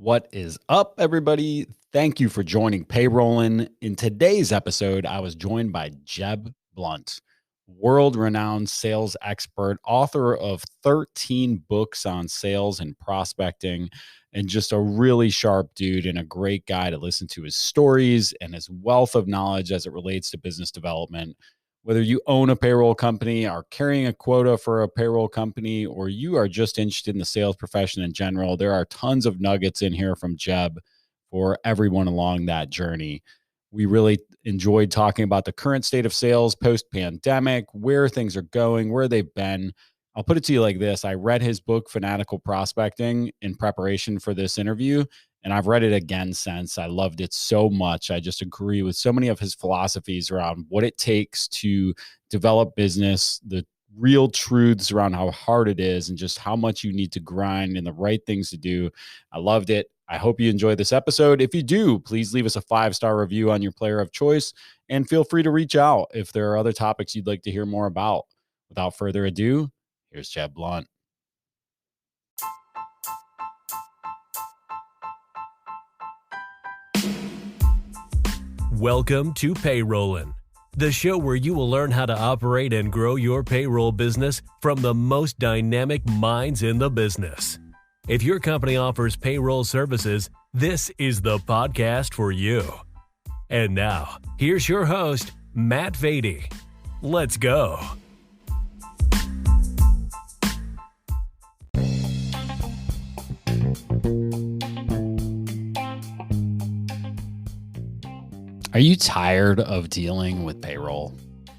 What is up, everybody? Thank you for joining Payrolling. In today's episode, I was joined by Jeb Blount, world-renowned sales expert, author of 13 books on sales and prospecting, and just a really sharp dude and a great guy to listen to his stories and his wealth of knowledge as it relates to business development. Whether you own a payroll company, are carrying a quota for a payroll company, or you are just interested in the sales profession in general, there are tons of nuggets in here from Jeb for everyone along that journey. We really enjoyed talking about the current state of sales post-pandemic, where things are going, where they've been. I'll put it to you like this. I read his book, Fanatical Prospecting, in preparation for this interview, and I've read it again since. I loved it so much. I just agree with so many of his philosophies around what it takes to develop business, the real truths around how hard it is, and just how much you need to grind and the right things to do. I loved it. I hope you enjoyed this episode. If you do, please leave us a 5-star review on your player of choice, and feel free to reach out if there are other topics you'd like to hear more about. Without further ado, here's Jeb Blount. Welcome to Payrolling, the show where you will learn how to operate and grow your payroll business from the most dynamic minds in the business. If your company offers payroll services, this is the podcast for you. And now, here's your host, Matt Vady. Let's go. Are you tired of dealing with payroll?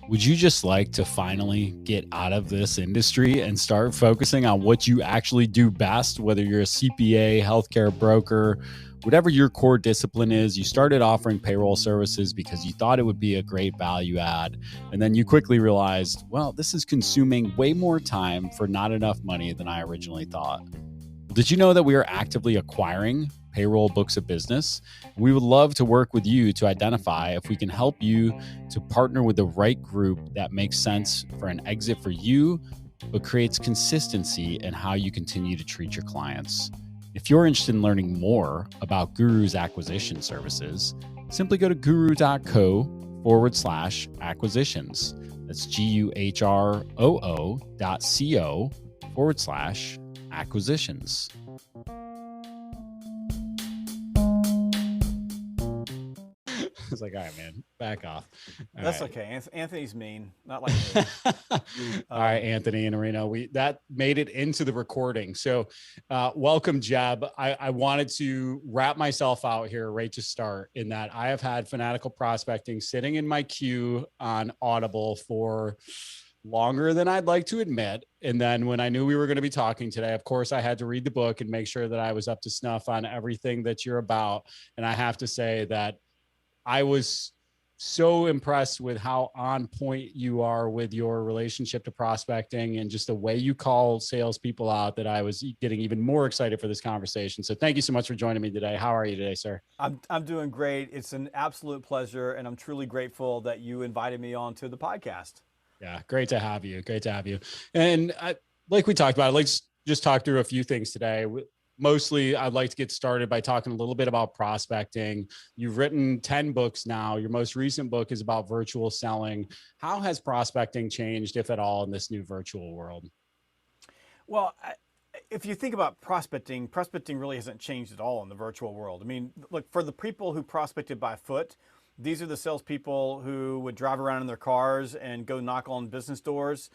Would you just like to finally get out of this industry and start focusing on what you actually do best, whether you're a CPA, healthcare broker, whatever your core discipline is? You started offering payroll services because you thought it would be a great value add. And then you quickly realized, well, this is consuming way more time for not enough money than I originally thought. Did you know that we are actively acquiring payroll books of business? We would love to work with you to identify if we can help you to partner with the right group that makes sense for an exit for you, but creates consistency in how you continue to treat your clients. If you're interested in learning more about Guru's acquisition services, simply go to guru.co/acquisitions. That's GUHROO.co/acquisitions. It's like, all right, man, back off. That's right. Okay. Anthony's mean, not like me. All right, Anthony and Reno, that made it into the recording. So welcome, Jeb. I wanted to wrap myself out here right to start in that I have had Fanatical Prospecting sitting in my queue on Audible for longer than I'd like to admit. And then when I knew we were going to be talking today, of course, I had to read the book and make sure that I was up to snuff on everything that you're about. And I have to say that I was so impressed with how on point you are with your relationship to prospecting and just the way you call salespeople out that I was getting even more excited for this conversation. So thank you so much for joining me today. How are you today, sir? I'm doing great. It's an absolute pleasure, and I'm truly grateful that you invited me on to the podcast. Yeah, great to have you. Great to have you. And like we talked about, let's just talk through a few things today. Mostly, I'd like to get started by talking a little bit about prospecting. You've written 10 books now. Your most recent book is about virtual selling. How has prospecting changed, if at all, in this new virtual world? Well, if you think about prospecting really hasn't changed at all in the virtual world. I mean, look, for the people who prospected by foot, these are the salespeople who would drive around in their cars and go knock on business doors.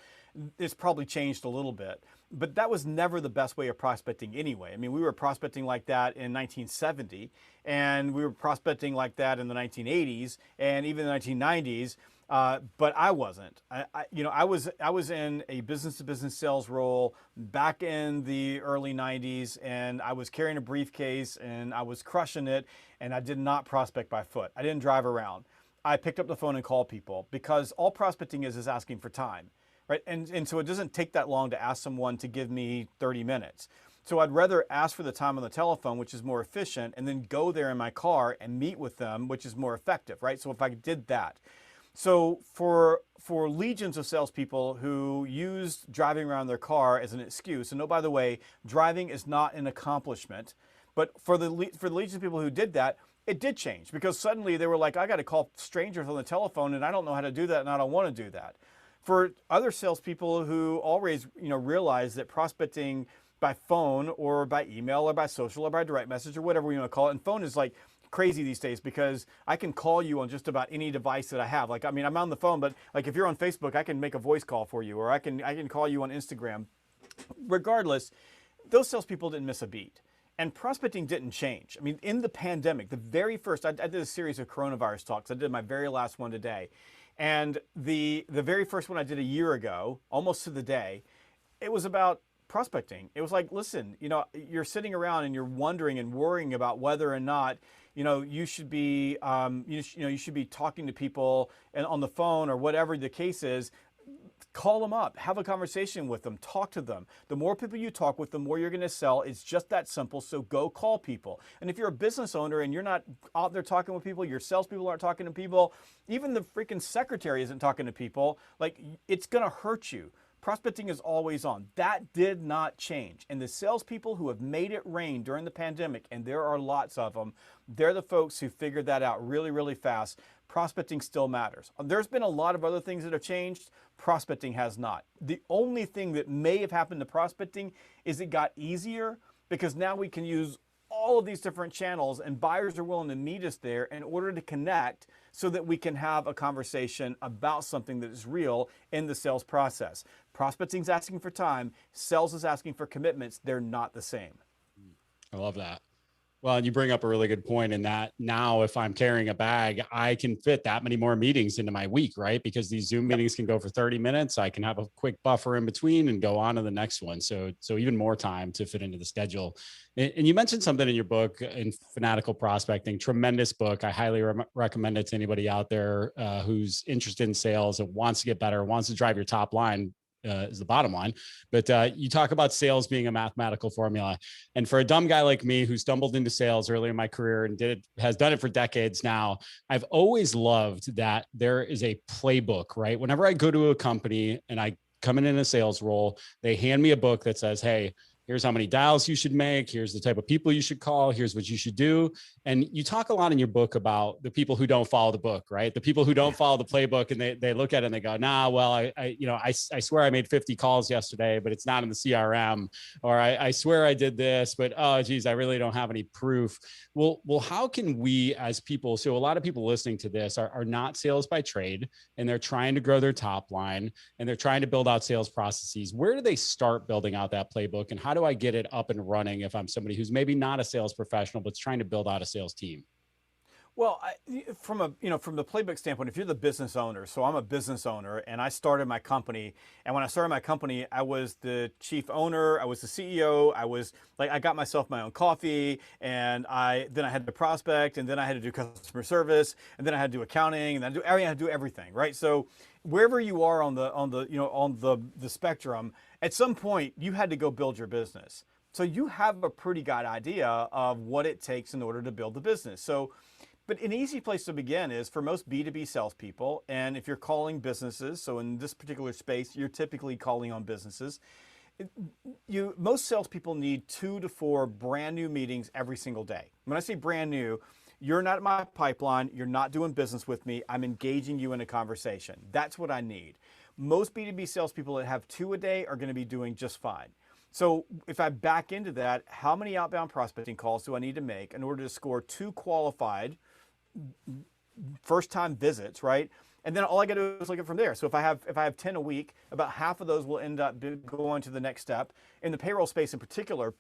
It's probably changed a little bit, but that was never the best way of prospecting anyway. I mean, we were prospecting like that in 1970, and we were prospecting like that in the 1980s and even the 1990s. But I wasn't. I was in a business-to-business sales role back in the early 90s, and I was carrying a briefcase and I was crushing it, and I did not prospect by foot. I didn't drive around. I picked up the phone and called people, because all prospecting is asking for time, right? And so it doesn't take that long to ask someone to give me 30 minutes. So I'd rather ask for the time on the telephone, which is more efficient, and then go there in my car and meet with them, which is more effective, right? So if I did that. So for legions of salespeople who used driving around their car as an excuse, and oh, by the way, driving is not an accomplishment, But for the legions of people who did that, it did change, because suddenly they were like, I got to call strangers on the telephone, and I don't know how to do that, and I don't want to do that. For other salespeople who always, realize that prospecting by phone or by email or by social or by direct message or whatever we want to call it, and phone is like crazy these days because I can call you on just about any device that I have. Like, I mean, I'm on the phone, but like if you're on Facebook, I can make a voice call for you, or I can call you on Instagram. Regardless, those salespeople didn't miss a beat. And prospecting didn't change. I mean, in the pandemic, the very first, I did a series of coronavirus talks. I did my very last one today. And the very first one I did a year ago, almost to the day, it was about prospecting. It was like, listen, you're sitting around and you're wondering and worrying about whether or not, you should be, you should be talking to people and on the phone or whatever the case is. Call them up, have a conversation with them, talk to them. The more people you talk with, the more you're going to sell. It's just that simple. So go call people. And if you're a business owner and you're not out there talking with people, your salespeople aren't talking to people, even the freaking secretary isn't talking to people, like, it's going to hurt you. Prospecting is always on. That did not change. And the salespeople who have made it rain during the pandemic, and there are lots of them, they're the folks who figured that out really, really fast. Prospecting still matters. There's been a lot of other things that have changed. Prospecting has not. The only thing that may have happened to prospecting is it got easier, because now we can use all of these different channels, and buyers are willing to meet us there in order to connect so that we can have a conversation about something that is real in the sales process. Prospecting is asking for time. Sales is asking for commitments. They're not the same. I love that. Well, and you bring up a really good point in that now if I'm carrying a bag, I can fit that many more meetings into my week, right? Because these Zoom meetings can go for 30 minutes. I can have a quick buffer in between and go on to the next one. So even more time to fit into the schedule. And you mentioned something in your book, in Fanatical Prospecting, tremendous book. I highly recommend it to anybody out there who's interested in sales and wants to get better, wants to drive your top line. Is the bottom line. But you talk about sales being a mathematical formula. And for a dumb guy like me who stumbled into sales early in my career and has done it for decades now, I've always loved that there is a playbook, right? Whenever I go to a company and I come in a sales role, they hand me a book that says, hey, here's how many dials you should make. Here's the type of people you should call. Here's what you should do. And you talk a lot in your book about the people who don't follow the book, right? The people who don't follow the playbook, and they look at it and they go, nah, well, I swear I made 50 calls yesterday, but it's not in the CRM, or I swear I did this, but oh geez, I really don't have any proof. Well, how can we as people, so a lot of people listening to this are not sales by trade, and they're trying to grow their top line, and they're trying to build out sales processes. Where do they start building out that playbook, and how do I get it up and running if I'm somebody who's maybe not a sales professional, but trying to build out a sales team? Well, from the playbook standpoint, if you're the business owner, so I'm a business owner and I started my company, and when I started my company, I was the chief owner, I was the CEO, I got myself my own coffee, and then I had to prospect, and then I had to do customer service, and then I had to do accounting, and then I had to do everything, right? So wherever you are on the spectrum, at some point you had to go build your business. So you have a pretty good idea of what it takes in order to build the business. But an easy place to begin is for most B2B salespeople, and if you're calling businesses, so in this particular space, you're typically calling on businesses, most salespeople need 2 to 4 brand new meetings every single day. When I say brand new, you're not in my pipeline, you're not doing business with me, I'm engaging you in a conversation. That's what I need. Most B2B salespeople that have 2 a day are going to be doing just fine. So if I back into that, how many outbound prospecting calls do I need to make in order to score 2 qualified first-time visits, right? And then all I got to do is look at from there. So if I have 10 a week, about half of those will end up going to the next step. In the payroll space in particular,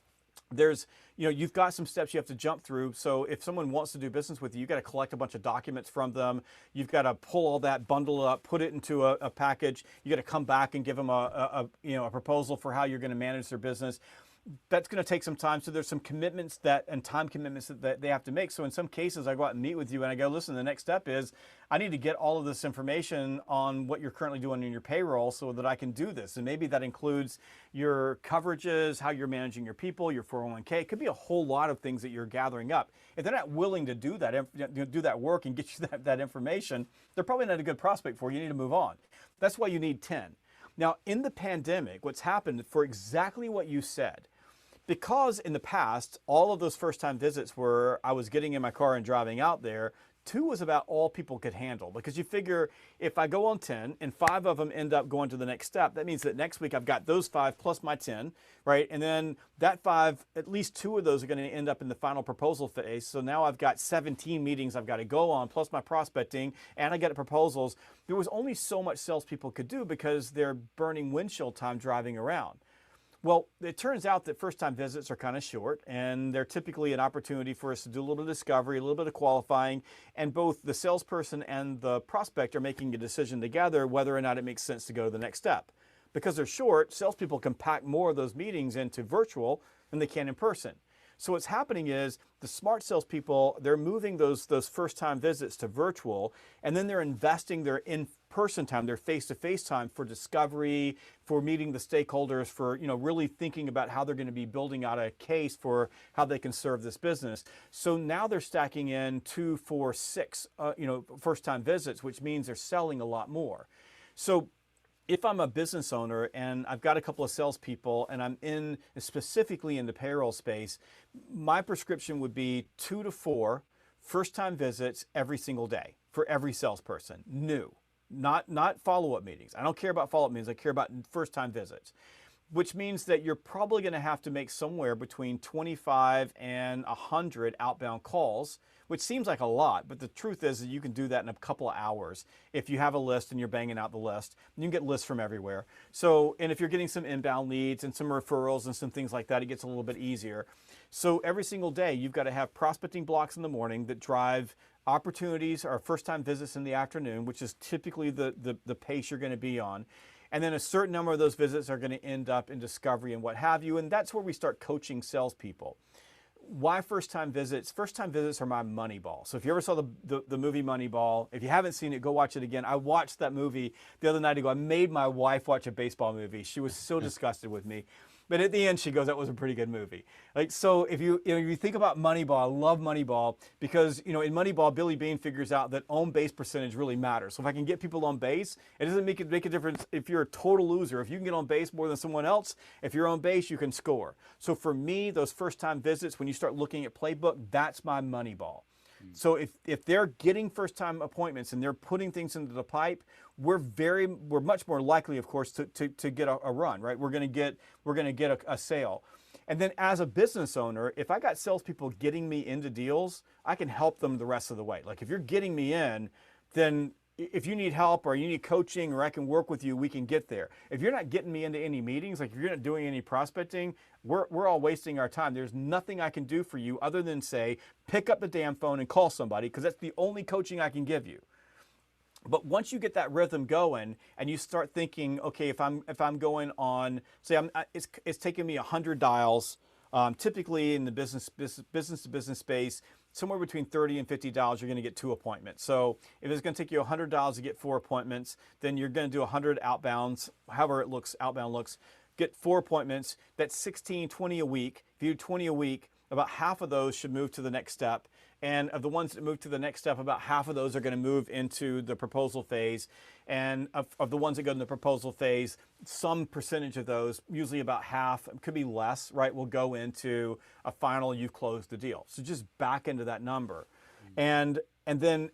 you've got some steps you have to jump through. So if someone wants to do business with you, you've got to collect a bunch of documents from them. You've got to pull all that, bundle it up, put it into a package. You got to come back and give them a proposal for how you're going to manage their business. That's going to take some time. So there's some commitments and time commitments that they have to make. So in some cases, I go out and meet with you and I go, listen, the next step is I need to get all of this information on what you're currently doing in your payroll so that I can do this. And maybe that includes your coverages, how you're managing your people, your 401k. It could be a whole lot of things that you're gathering up. If they're not willing to do that work and get you that information, they're probably not a good prospect for you. You need to move on. That's why you need 10. Now, in the pandemic, what's happened for exactly what you said, Because in the past, all of those first time visits were I was getting in my car and driving out there, 2 was about all people could handle. Because you figure if I go on 10 and 5 of them end up going to the next step, that means that next week I've got those 5 plus my 10, right? And then that 5, at least 2 of those are going to end up in the final proposal phase. So now I've got 17 meetings I've got to go on, plus my prospecting, and I get proposals. There was only so much salespeople could do because they're burning windshield time driving around. Well, it turns out that first-time visits are kind of short, and they're typically an opportunity for us to do a little bit of discovery, a little bit of qualifying, and both the salesperson and the prospect are making a decision together whether or not it makes sense to go to the next step. Because they're short, salespeople can pack more of those meetings into virtual than they can in person. So what's happening is the smart salespeople, they're moving those first-time visits to virtual, and then they're investing their in-person time, their face-to-face time for discovery, for meeting the stakeholders, for really thinking about how they're going to be building out a case for how they can serve this business. So now they're stacking in 2, 4, 6, first-time visits, which means they're selling a lot more. So if I'm a business owner and I've got a couple of salespeople and I'm specifically in the payroll space, my prescription would be 2 to 4 first-time visits every single day for every salesperson, new, not follow-up meetings. I don't care about follow-up meetings. I care about first-time visits, which means that you're probably going to have to make somewhere between 25 and 100 outbound calls, which seems like a lot, but the truth is that you can do that in a couple of hours. If you have a list and you're banging out the list, you can get lists from everywhere. So, and if you're getting some inbound leads and some referrals and some things like that, it gets a little bit easier. So every single day, you've got to have prospecting blocks in the morning that drive opportunities or first-time visits in the afternoon, which is typically the pace you're going to be on. And then a certain number of those visits are going to end up in discovery and what have you. And that's where we start coaching salespeople. Why first-time visits? First-time visits are my Moneyball. So if you ever saw the movie Moneyball, if you haven't seen it, go watch it again. I watched that movie the other night ago. I made my wife watch a baseball movie. She was so disgusted with me. But at the end, she goes, that was a pretty good movie. Like, so if you think about Moneyball, I love Moneyball because, in Moneyball, Billy Beane figures out that on base percentage really matters. So if I can get people on base, it doesn't make a difference if you're a total loser. If you can get on base more than someone else, if you're on base, you can score. So for me, those first-time visits, when you start looking at playbook, that's my Moneyball. So if they're getting first-time appointments and they're putting things into the pipe, we're much more likely, of course, to get a run, right? We're going to get a sale. And then as a business owner, if I got salespeople getting me into deals, I can help them the rest of the way. Like if you're getting me in, then if you need help or you need coaching or I can work with you, we can get there. If you're not getting me into any meetings, like if you're not doing any prospecting, we're all wasting our time. There's nothing I can do for you other than say, pick up the damn phone and call somebody, because that's the only coaching I can give you. But once you get that rhythm going and you start thinking, okay, if I'm going on, say it's taking me 100 dials, typically in the business to business space, somewhere between $30 and $50, you're going to get 2 appointments. So if it's going to take you $100 to get 4 appointments, then you're going to do 100 outbounds, however it looks, outbound looks, get 4 appointments. That's 16, 20 a week. If you do 20 a week, about half of those should move to the next step. And of the ones that move to the next step, about half of those are going to move into the proposal phase. And of the ones that go in the proposal phase, some percentage of those, usually about half, it could be less, right, will go into a final, you've closed the deal. So just back into that number. And then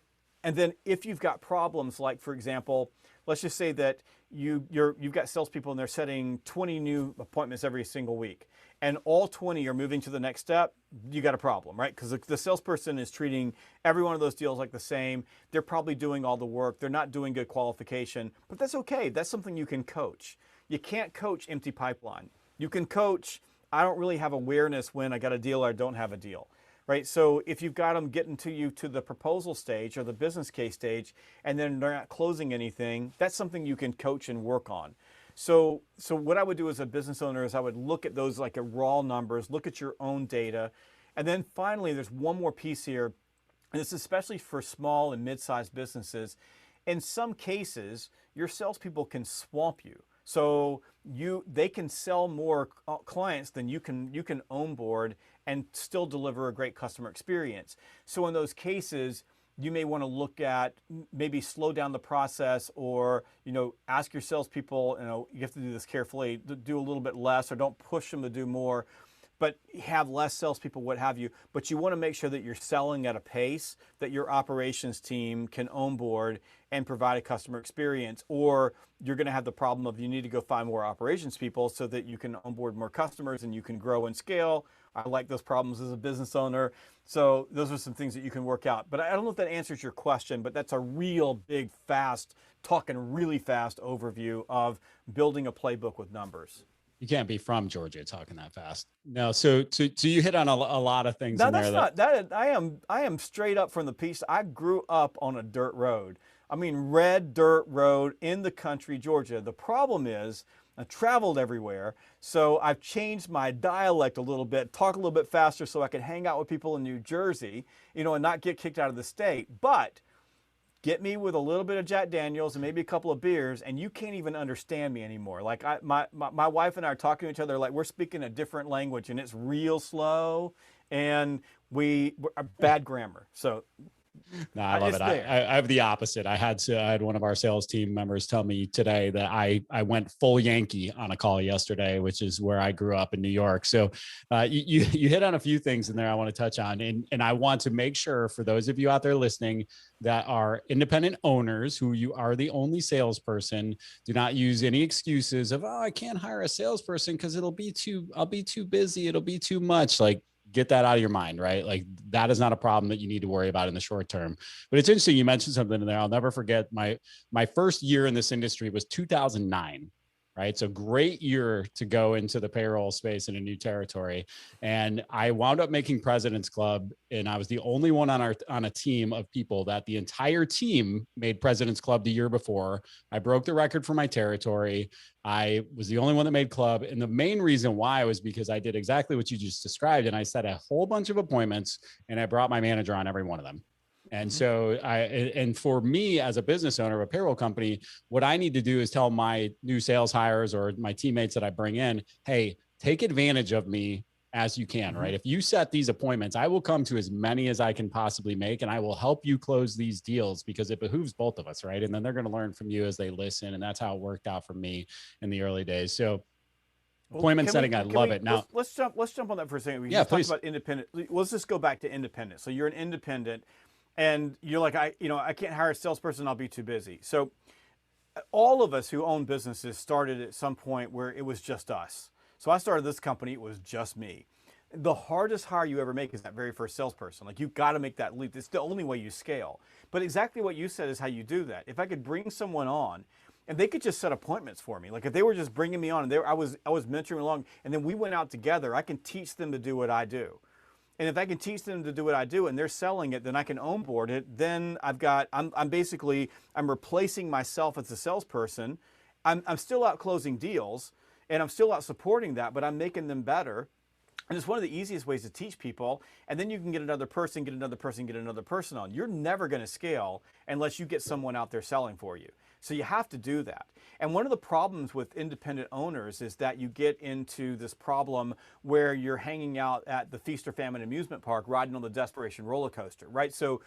if you've got problems, like for example, let's just say that you've got salespeople and they're setting 20 new appointments every single week, and all 20 are moving to the next step, you got a problem, right? Because the salesperson is treating every one of those deals like the same. They're probably doing all the work. They're not doing good qualification, but that's okay. That's something you can coach. You can't coach empty pipeline. You can coach, I don't really have awareness when I got a deal or I don't have a deal. Right, so if you've got them getting to you to the proposal stage or the business case stage, and then they're not closing anything, that's something you can coach and work on. So what I would do as a business owner is I would look at those like raw numbers, look at your own data, and then finally there's one more piece here, and it's especially for small and mid-sized businesses. In some cases, your salespeople can swamp you. So they can sell more clients than you can onboard and still deliver a great customer experience. So in those cases, you may want to look at maybe slow down the process, or ask your salespeople, you have to do this carefully, to do a little bit less, or don't push them to do more. but have less salespeople, what have you. But you want to make sure that you're selling at a pace that your operations team can onboard and provide a customer experience, or you're going to have the problem of you need to go find more operations people so that you can onboard more customers and you can grow and scale. I like those problems as a business owner. So those are some things that you can work out. But I don't know if that answers your question, but that's a real big, talking really fast overview of building a playbook with numbers. You can't be from Georgia talking that fast. No, so you hit on a lot of things No, in there that's not that. I am straight up from the piece. I grew up on a dirt road. I mean, red dirt road in the country, Georgia. The problem is I traveled everywhere, so I've changed my dialect a little bit, talk a little bit faster so I can hang out with people in New Jersey, and not get kicked out of the state. But get me with a little bit of Jack Daniels and maybe a couple of beers, and you can't even understand me anymore. Like my wife and I are talking to each other like we're speaking a different language, and it's real slow, and we're bad grammar. So no, I love it. I have the opposite. I had one of our sales team members tell me today that I went full Yankee on a call yesterday, which is where I grew up in New York. So you hit on a few things in there I want to touch on. And I want to make sure for those of you out there listening that are independent owners who you are the only salesperson, do not use any excuses of, I can't hire a salesperson because I'll be too busy. It'll be too much. Like, get that out of your mind, right? Like that is not a problem that you need to worry about in the short term. But it's interesting. You mentioned something in there. I'll never forget my first year in this industry was 2009. Right. So great year to go into the payroll space in a new territory. And I wound up making President's Club. And I was the only one on a team of people that the entire team made President's Club the year before. I broke the record for my territory. I was the only one that made club. And the main reason why was because I did exactly what you just described. And I set a whole bunch of appointments and I brought my manager on every one of them. And so for me as a business owner of a payroll company, what I need to do is tell my new sales hires or my teammates that I bring in, hey, take advantage of me as you can, right? If you set these appointments, I will come to as many as I can possibly make, and I will help you close these deals because it behooves both of us, right? And then they're going to learn from you as they listen. And that's how it worked out for me in the early days. So appointment setting, I love it. Now let's jump on that for a second. We just talked about independent. Let's just go back to independent. So you're an independent. And you're like, I can't hire a salesperson. I'll be too busy. So all of us who own businesses started at some point where it was just us. So I started this company. It was just me. The hardest hire you ever make is that very first salesperson. Like, you've got to make that leap. It's the only way you scale. But exactly what you said is how you do that. If I could bring someone on and they could just set appointments for me, like if they were just bringing me on and I was mentoring along, and then we went out together, I can teach them to do what I do. And if I can teach them to do what I do and they're selling it, then I can onboard it. Then I'm replacing myself as a salesperson. I'm still out closing deals and I'm still out supporting that, but I'm making them better. And it's one of the easiest ways to teach people. And then you can get another person, get another person on. You're never going to scale unless you get someone out there selling for you. So you have to do that. And one of the problems with independent owners is that you get into this problem where you're hanging out at the Feast or Famine amusement park, riding on the desperation roller coaster, right? So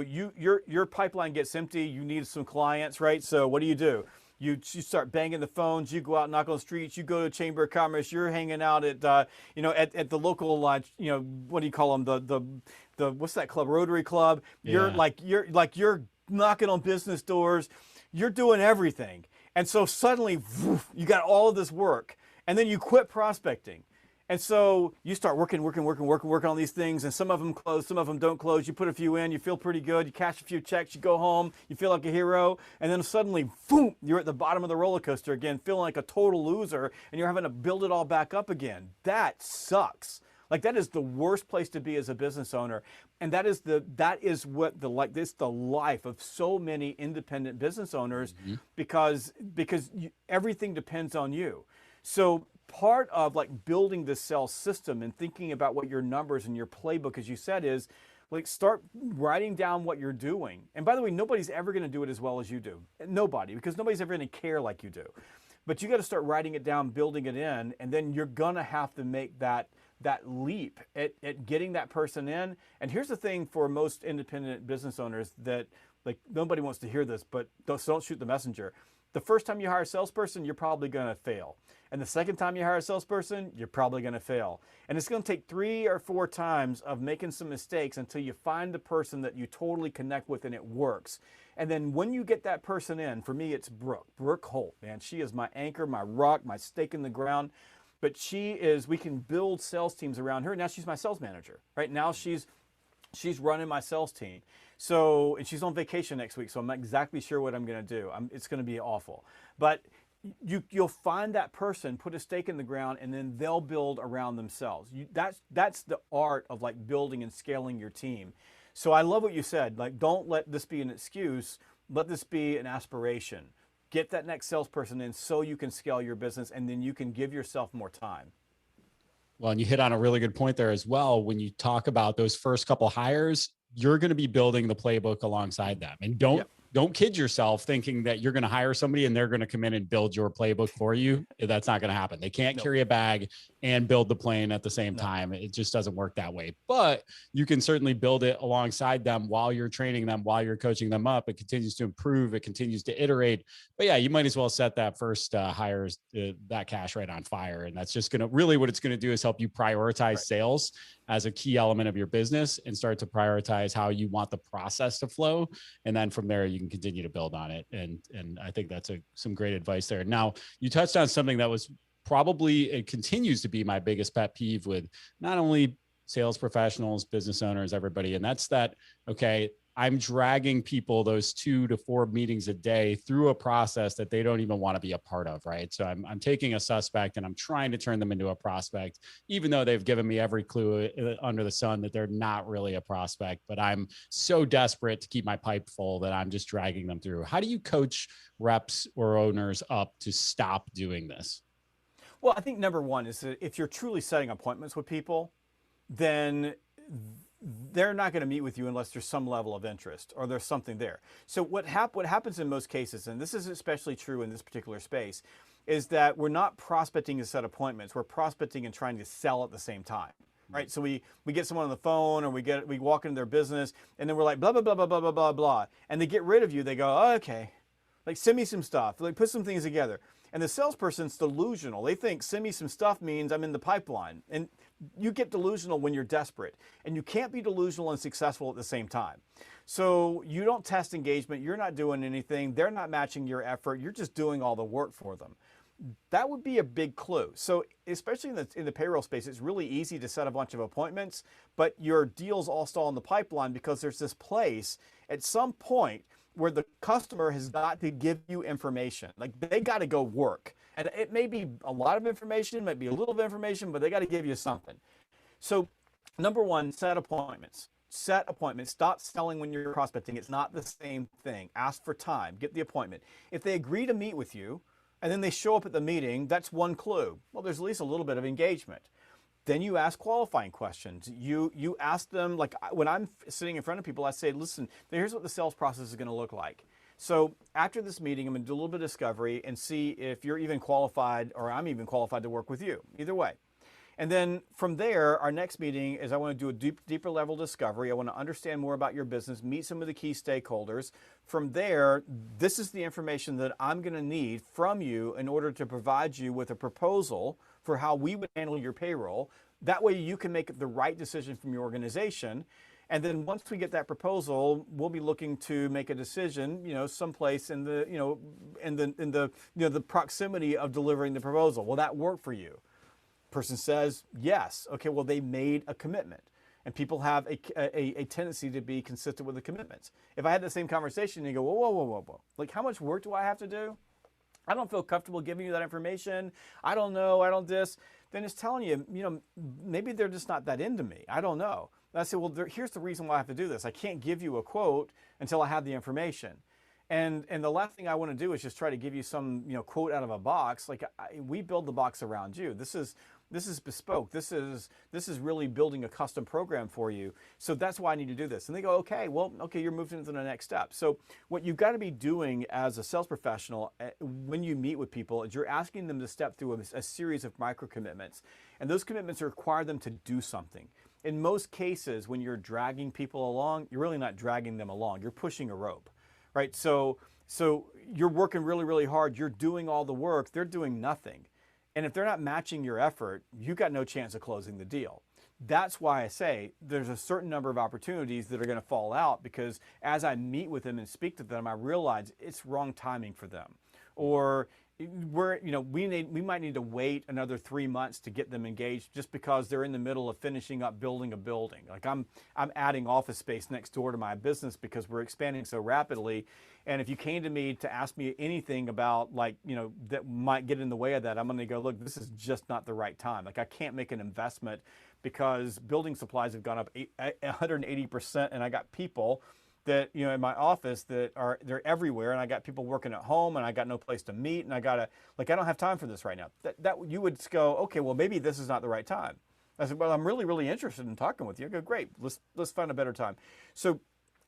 your pipeline gets empty. You need some clients, right? So what do? You start banging the phones. You go out, knock on the streets. You go to Chamber of Commerce. You're hanging out at at the local what do you call them? The what's that club? Rotary Club. Yeah. You're knocking on business doors. You're doing everything. And so suddenly, you got all of this work, and then you quit prospecting. And so you start working on these things, and some of them close, some of them don't close. You put a few in, you feel pretty good, you cash a few checks, you go home, you feel like a hero, and then suddenly, boom, you're at the bottom of the roller coaster again, feeling like a total loser, and you're having to build it all back up again. That sucks. Like, that is the worst place to be as a business owner. And this the life of so many independent business owners, because everything depends on you. So part of like building the sales system and thinking about what your numbers and your playbook, as you said, is like start writing down what you're doing. And by the way, nobody's ever going to do it as well as you do. Nobody, because nobody's ever going to care like you do. But you got to start writing it down, building it in, and then you're going to have to make that leap at getting that person in. And here's the thing for most independent business owners that, like, nobody wants to hear this, but don't shoot the messenger. The first time you hire a salesperson, you're probably going to fail. And the second time you hire a salesperson, you're probably going to fail. And it's going to take 3 or 4 times of making some mistakes until you find the person that you totally connect with and it works. And then when you get that person in, for me, it's Brooke Holt, man. She is my anchor, my rock, my stake in the ground. But we can build sales teams around her. Now she's my sales manager, right? Now she's running my sales team. So, and she's on vacation next week, so I'm not exactly sure what I'm going to do. It's going to be awful. But you'll find that person, put a stake in the ground, and then they'll build around themselves. That's the art of like building and scaling your team. So I love what you said. Like, don't let this be an excuse. Let this be an aspiration. Get that next salesperson in so you can scale your business, and then you can give yourself more time. Well, and you hit on a really good point there as well. When you talk about those first couple hires, you're going to be building the playbook alongside them. And don't kid yourself thinking that you're going to hire somebody and they're going to come in and build your playbook for you. That's not going to happen. They can't carry a bag and build the plane at the same time. It just doesn't work that way. But you can certainly build it alongside them while you're training them, while you're coaching them up. It continues to improve. It continues to iterate. But yeah, you might as well set that first hires, that cash right on fire. And that's just going to really, what it's going to do is help you prioritize sales as a key element of your business and start to prioritize how you want the process to flow. And then from there, you can continue to build on it. And I think that's some great advice there. Now, you touched on something that was probably, it continues to be my biggest pet peeve with not only sales professionals, business owners, everybody. And that's that, okay, I'm dragging people those 2 to 4 meetings a day through a process that they don't even want to be a part of, right? So I'm taking a suspect and I'm trying to turn them into a prospect, even though they've given me every clue under the sun that they're not really a prospect, but I'm so desperate to keep my pipe full that I'm just dragging them through. How do you coach reps or owners up to stop doing this? Well, I think number one is that if you're truly setting appointments with people, then they're not going to meet with you unless there's some level of interest or there's something there. So what happens in most cases, and this is especially true in this particular space, is that we're not prospecting to set appointments. We're prospecting and trying to sell at the same time. Right. So we get someone on the phone or we walk into their business and then we're like, blah, blah, blah, blah, blah, blah, blah, blah. And they get rid of you. They go, oh, okay, like send me some stuff, like put some things together. And the salesperson's delusional. They think send me some stuff means I'm in the pipeline. And you get delusional when you're desperate. And you can't be delusional and successful at the same time. So you don't test engagement. You're not doing anything. They're not matching your effort. You're just doing all the work for them. That would be a big clue. So especially in the payroll space, it's really easy to set a bunch of appointments, but your deals all stall in the pipeline because there's this place at some point where the customer has got to give you information. Like they got to go work. And it may be a lot of information, might be a little bit of information, but they got to give you something. So number one, set appointments. Set appointments. Stop selling when you're prospecting. It's not the same thing. Ask for time. Get the appointment. If they agree to meet with you and then they show up at the meeting, that's one clue. Well, there's at least a little bit of engagement. Then you ask qualifying questions. You ask them, like when I'm sitting in front of people, I say, listen, here's what the sales process is going to look like. So after this meeting, I'm going to do a little bit of discovery and see if you're even qualified or I'm even qualified to work with you. Either way. And then from there, our next meeting is I want to do a deeper level discovery. I want to understand more about your business, meet some of the key stakeholders. From there, this is the information that I'm going to need from you in order to provide you with a proposal for how we would handle your payroll. That way you can make the right decision from your organization. And then once we get that proposal, we'll be looking to make a decision, someplace in the proximity of delivering the proposal. Will that work for you? Person says yes. Okay, well, they made a commitment. And people have a tendency to be consistent with the commitments. If I had the same conversation and you go, whoa, whoa, whoa, whoa, whoa. Like, how much work do I have to do? I don't feel comfortable giving you that information. I don't know. I don't this. Then it's telling you, maybe they're just not that into me. I don't know. And I say, well, here's the reason why I have to do this. I can't give you a quote until I have the information. And the last thing I want to do is just try to give you some, quote out of a box. Like we build the box around you. This is bespoke. This is really building a custom program for you. So that's why I need to do this. And they go, okay, you're moving into the next step. So what you've got to be doing as a sales professional when you meet with people is you're asking them to step through a series of micro commitments. And those commitments require them to do something. In most cases, when you're dragging people along, you're really not dragging them along. You're pushing a rope. Right, so you're working really, really hard. You're doing all the work. They're doing nothing. And if they're not matching your effort, you got no chance of closing the deal. That's why I say there's a certain number of opportunities that are going to fall out, because as I meet with them and speak to them, I realize it's wrong timing for them. Or we might need to wait another 3 months to get them engaged, just because they're in the middle of finishing up building a building. Like I'm adding office space next door to my business because we're expanding so rapidly. And if you came to me to ask me anything about that might get in the way of that, I'm going to go, look, this is just not the right time. Like I can't make an investment because building supplies have gone up 180%, and I got people that in my office they're everywhere, and I got people working at home, and I got no place to meet, and I don't have time for this right now. That you would go, okay, well maybe this is not the right time. I said, well, I'm really, really interested in talking with you. I go, great, let's find a better time. So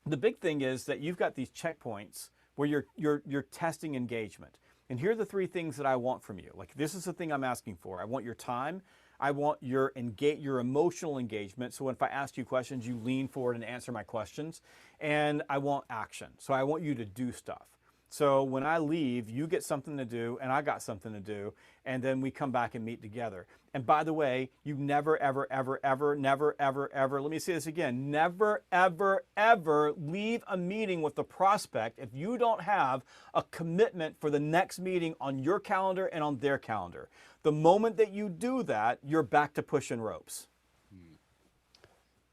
the big thing is that you've got these checkpoints where you're testing engagement. And here are the 3 things that I want from you. Like, this is the thing I'm asking for. I want your time. I want your emotional engagement. So if I ask you questions, you lean forward and answer my questions. And I want action. So I want you to do stuff. So when I leave, you get something to do, and I got something to do, and then we come back and meet together. And by the way, you never, ever, ever, ever, never, ever, ever, let me say this again, never, ever, ever leave a meeting with the prospect if you don't have a commitment for the next meeting on your calendar and on their calendar. The moment that you do that, you're back to pushing ropes.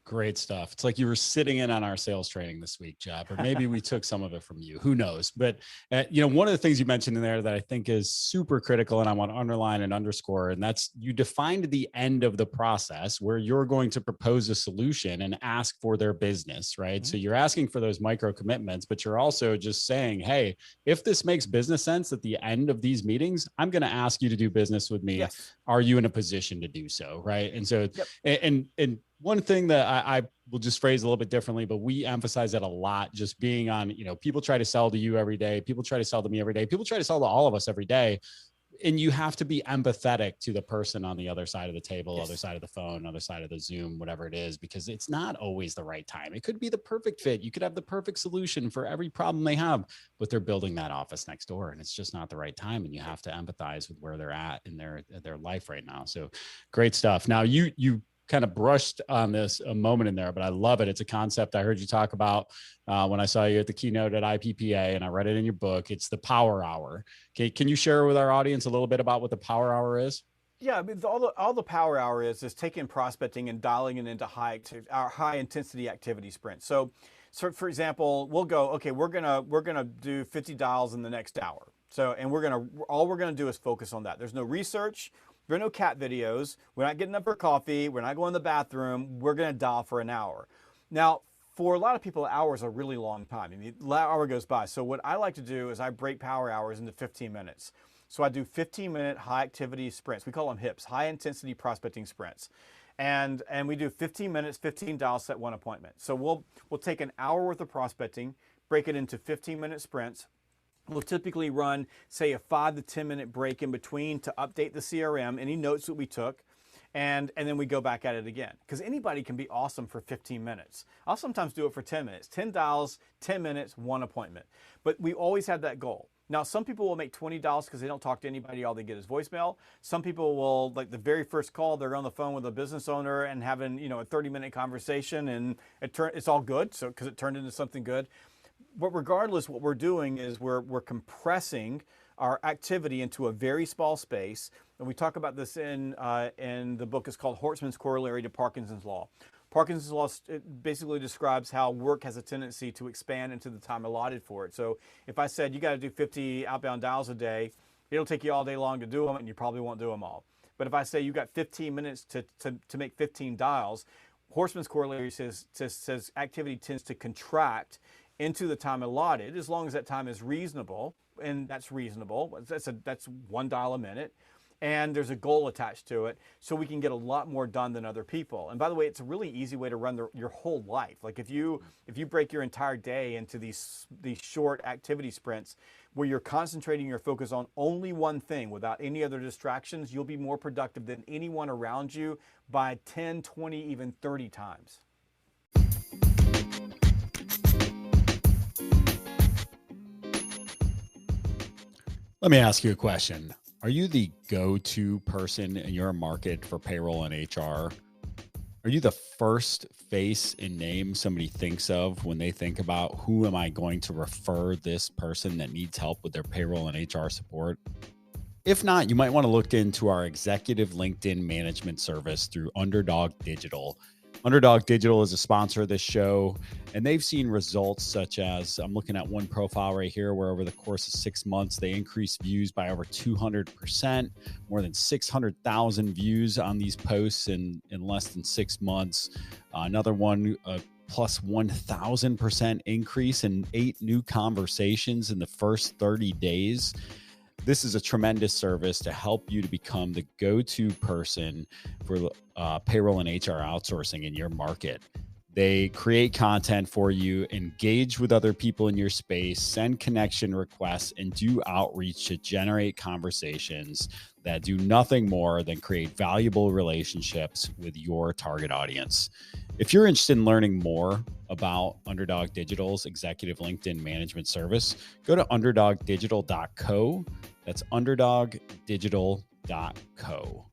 Great stuff. It's like you were sitting in on our sales training this week, Jeb, or maybe we took some of it from you. Who knows? But one of the things you mentioned in there that I think is super critical, and I want to underline and underscore, and that's you defined the end of the process where you're going to propose a solution and ask for their business, right? Mm-hmm. So you're asking for those micro commitments, but you're also just saying, hey, if this makes business sense at the end of these meetings, I'm going to ask you to do business with me. Yes. Are you in a position to do so? Right. And so, yep. and one thing that I will just phrase a little bit differently, but we emphasize that a lot, just being on, people try to sell to you every day. People try to sell to me every day. People try to sell to all of us every day. And you have to be empathetic to the person on the other side of the table, yes. Other side of the phone, other side of the Zoom, whatever it is, because it's not always the right time. It could be the perfect fit. You could have the perfect solution for every problem they have, but they're building that office next door, and it's just not the right time. And you have to empathize with where they're at in their life right now. So great stuff. Now you kind of brushed on this a moment in there, but I love it. It's a concept I heard you talk about when I saw you at the keynote at IPPA, and I read it in your book. It's the power hour. Okay, can you share with our audience a little bit about what the power hour is? Yeah, I mean, all the power hour is taking prospecting and dialing it into high intensity activity sprints. So for example, we'll go, okay, we're gonna do 50 dials in the next hour. So, and all we're gonna do is focus on that. There's no research. There are no cat videos. We're not getting up for coffee. We're not going to the bathroom. We're going to dial for an hour. Now, for a lot of people, an hour is a really long time. I mean, the hour goes by. So what I like to do is I break power hours into 15 minutes. So I do 15-minute high activity sprints. We call them HIPs, high intensity prospecting sprints. And we do 15 minutes, 15 dials, set 1 appointment. So we'll take an hour worth of prospecting, break it into 15-minute sprints. We'll typically run, say, a 5 to 10 minute break in between to update the CRM, any notes that we took, and then we go back at it again. Because anybody can be awesome for 15 minutes. I'll sometimes do it for 10 minutes. 10 dials, 10 minutes, 1 appointment. But we always have that goal. Now, some people will make 20 dials because they don't talk to anybody. All they get is voicemail. Some people will, like the very first call, they're on the phone with a business owner and having a 30-minute conversation, and it's all good, so because it turned into something good. But regardless, what we're doing is we're compressing our activity into a very small space. And we talk about this in the book. It's called Horstman's Corollary to Parkinson's Law. Parkinson's Law basically describes how work has a tendency to expand into the time allotted for it. So if I said you got to do 50 outbound dials a day, it'll take you all day long to do them, and you probably won't do them all. But if I say you got 15 minutes to make 15 dials, Horstman's Corollary says activity tends to contract into the time allotted, as long as that time is reasonable, and that's reasonable. That's $1 a minute, and there's a goal attached to it, so we can get a lot more done than other people. And by the way, it's a really easy way to run your whole life. Like if you break your entire day into these short activity sprints, where you're concentrating your focus on only one thing without any other distractions, you'll be more productive than anyone around you by 10, 20, even 30 times. Let me ask you a question. Are you the go-to person in your market for payroll and HR? Are you the first face and name somebody thinks of when they think about who am I going to refer this person that needs help with their payroll and HR support? If not, you might want to look into our executive LinkedIn management service through Underdog Digital. Underdog Digital is a sponsor of this show, and they've seen results such as I'm looking at one profile right here where over the course of 6 months, they increased views by over 200%, more than 600,000 views on these posts in less than 6 months. Another one, plus 1,000% increase in 8 new conversations in the first 30 days. This is a tremendous service to help you to become the go-to person for payroll and HR outsourcing in your market. They create content for you, engage with other people in your space, send connection requests, and do outreach to generate conversations that do nothing more than create valuable relationships with your target audience. If you're interested in learning more about Underdog Digital's executive LinkedIn management service, go to underdogdigital.co. That's underdogdigital.co.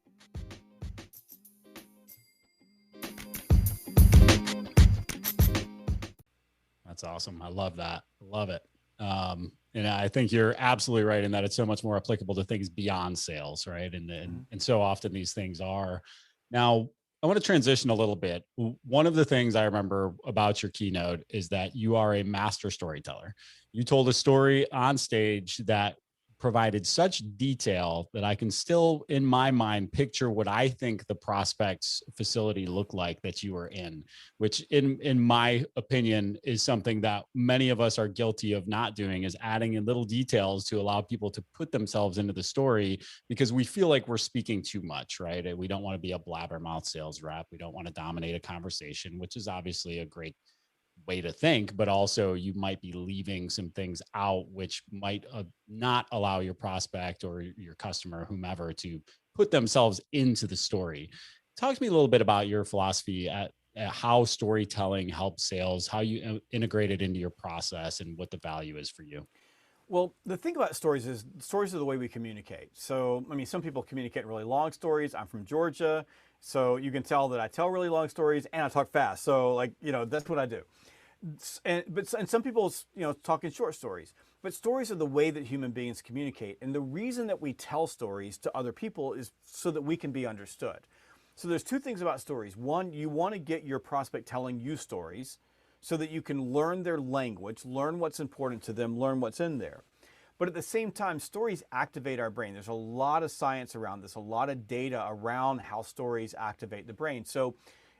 That's awesome. I love that. Love it. And I think you're absolutely right in that it's so much more applicable to things beyond sales, right? And so often these things are. Now, I want to transition a little bit. One of the things I remember about your keynote is that you are a master storyteller. You told a story on stage that provided such detail that I can still, in my mind, picture what I think the prospect's facility looked like that you were in, which in my opinion is something that many of us are guilty of not doing, is adding in little details to allow people to put themselves into the story because we feel like we're speaking too much, right? We don't want to be a blabbermouth sales rep. We don't want to dominate a conversation, which is obviously a great way to think, but also you might be leaving some things out, which might not allow your prospect or your customer, whomever, to put themselves into the story. Talk to me a little bit about your philosophy at how storytelling helps sales, how you integrate it into your process, and what the value is for you. Well, the thing about stories is stories are the way we communicate. So, I mean, some people communicate really long stories. I'm from Georgia, so you can tell that I tell really long stories and I talk fast. So, like, that's what I do. And some people, talk in short stories. But stories are the way that human beings communicate. And the reason that we tell stories to other people is so that we can be understood. So there's two things about stories. One, you want to get your prospect telling you stories so that you can learn their language, learn what's important to them, learn what's in there. But at the same time, stories activate our brain. There's a lot of science around this, a lot of data around how stories activate the brain. So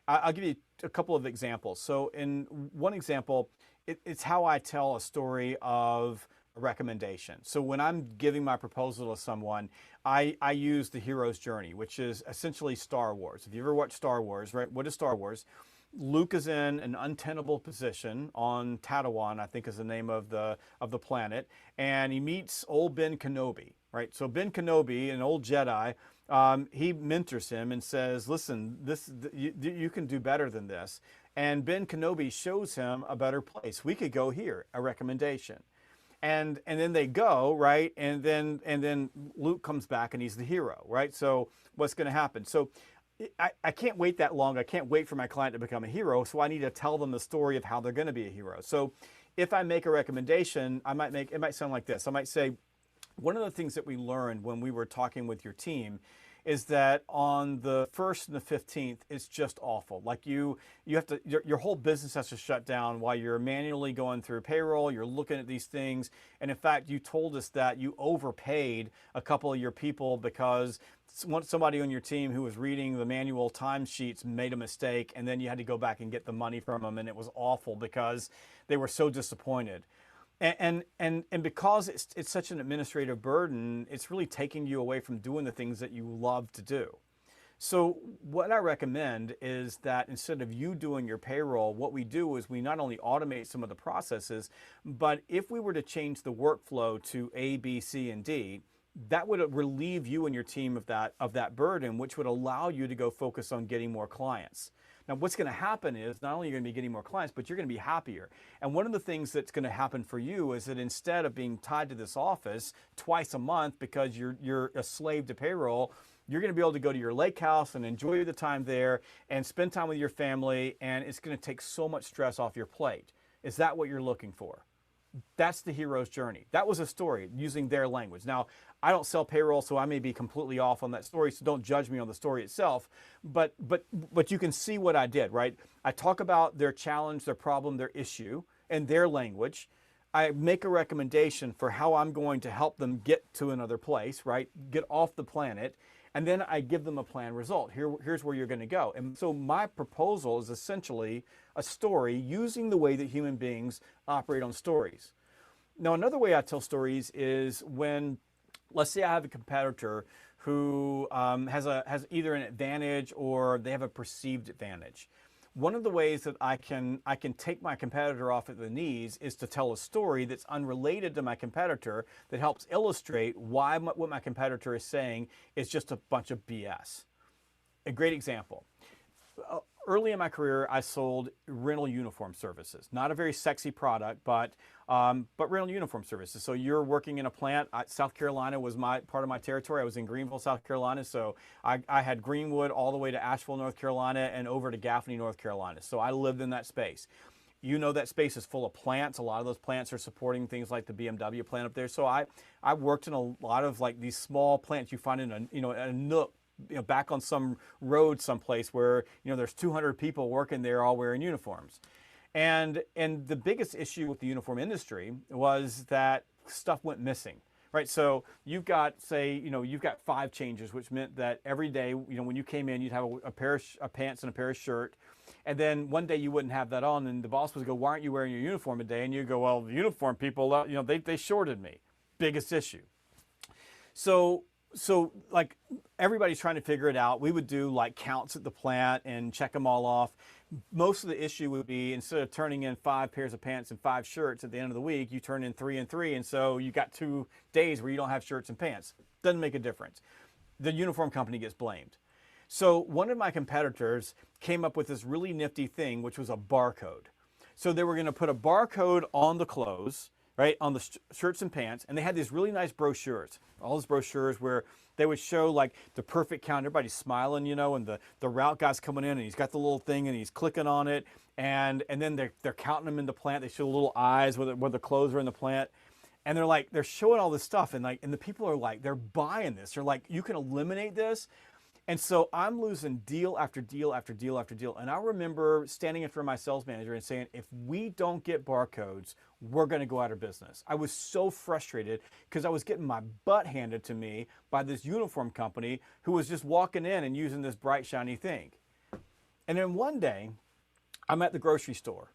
I'll give you a couple of examples. So in one example, it's how I tell a story of a recommendation. So when I'm giving my proposal to someone, I use the hero's journey, which is essentially Star Wars. If you ever watched Star Wars, right? What is Star Wars? Luke is in an untenable position on Tatooine, I think is the name of the planet, and he meets old Ben Kenobi, right? So Ben Kenobi, an old Jedi, he mentors him and says, "Listen, you can do better than this." And Ben Kenobi shows him a better place. We could go here, a recommendation. And then they go, right? And then Luke comes back and he's the hero, right? So what's going to happen? So I can't wait that long. I can't wait for my client to become a hero. So I need to tell them the story of how they're going to be a hero. So if I make a recommendation, it might sound like this. I might say, one of the things that we learned when we were talking with your team is that on the 1st and the 15th, it's just awful. Like you have to, your whole business has to shut down while you're manually going through payroll, you're looking at these things. And in fact, you told us that you overpaid a couple of your people because somebody on your team who was reading the manual timesheets made a mistake, and then you had to go back and get the money from them, and it was awful because they were so disappointed. And because it's such an administrative burden, it's really taking you away from doing the things that you love to do. So what I recommend is that instead of you doing your payroll, what we do is we not only automate some of the processes, but if we were to change the workflow to A, B, C, and D, that would relieve you and your team of that burden, which would allow you to go focus on getting more clients. Now, what's going to happen is not only are you going to be getting more clients, but you're going to be happier. And one of the things that's going to happen for you is that instead of being tied to this office twice a month because you're a slave to payroll, you're going to be able to go to your lake house and enjoy the time there and spend time with your family, and it's going to take so much stress off your plate. Is that what you're looking for? That's the hero's journey. That was a story using their language. Now, I don't sell payroll, so I may be completely off on that story, so don't judge me on the story itself. But you can see what I did, right? I talk about their challenge, their problem, their issue, in their language. I make a recommendation for how I'm going to help them get to another place, right? Get off the planet. And then I give them a planned result. Here's where you're going to go. And so my proposal is essentially a story using the way that human beings operate on stories. Now, another way I tell stories is when, let's say I have a competitor who has either an advantage or they have a perceived advantage. One of the ways that I can take my competitor off at the knees is to tell a story that's unrelated to my competitor that helps illustrate why what my competitor is saying is just a bunch of BS. A great example. Early in my career, I sold rental uniform services. Not a very sexy product, but rental uniform services. So you're working in a plant. South Carolina was part of my territory. I was in Greenville, South Carolina. So I had Greenwood all the way to Asheville, North Carolina, and over to Gaffney, North Carolina. So I lived in that space. You know that space is full of plants. A lot of those plants are supporting things like the BMW plant up there. So I worked in a lot of like these small plants you find in a nook, back on some road someplace where there's 200 people working there all wearing uniforms. And the biggest issue with the uniform industry was that stuff went missing, right? So you've got, say, you've got 5 changes, which meant that every day, when you came in, you'd have a pair of pants and a pair of shirt. And then one day you wouldn't have that on, and the boss would go, "Why aren't you wearing your uniform today?" And you go, "Well, the uniform people, they shorted me." Biggest issue. So like everybody's trying to figure it out. We would do like counts at the plant and check them all off. Most of the issue would be instead of turning in 5 pairs of pants and 5 shirts at the end of the week, you turn in 3 and 3. And so you got 2 days where you don't have shirts and pants. Doesn't make a difference. The uniform company gets blamed. So one of my competitors came up with this really nifty thing, which was a barcode. So they were going to put a barcode on the clothes, right, on the shirts and pants, and they had these really nice brochures. All those brochures where they would show like the perfect count. Everybody's smiling, and the route guy's coming in and he's got the little thing and he's clicking on it, and then they're counting them in the plant. They show little eyes where the clothes are in the plant, and they're showing all this stuff, and the people are like, they're buying this. They're like, you can eliminate this. And so I'm losing deal after deal after deal after deal. And I remember standing in front of my sales manager and saying, if we don't get barcodes, we're going to go out of business. I was so frustrated because I was getting my butt handed to me by this uniform company who was just walking in and using this bright, shiny thing. And then one day, I'm at the grocery store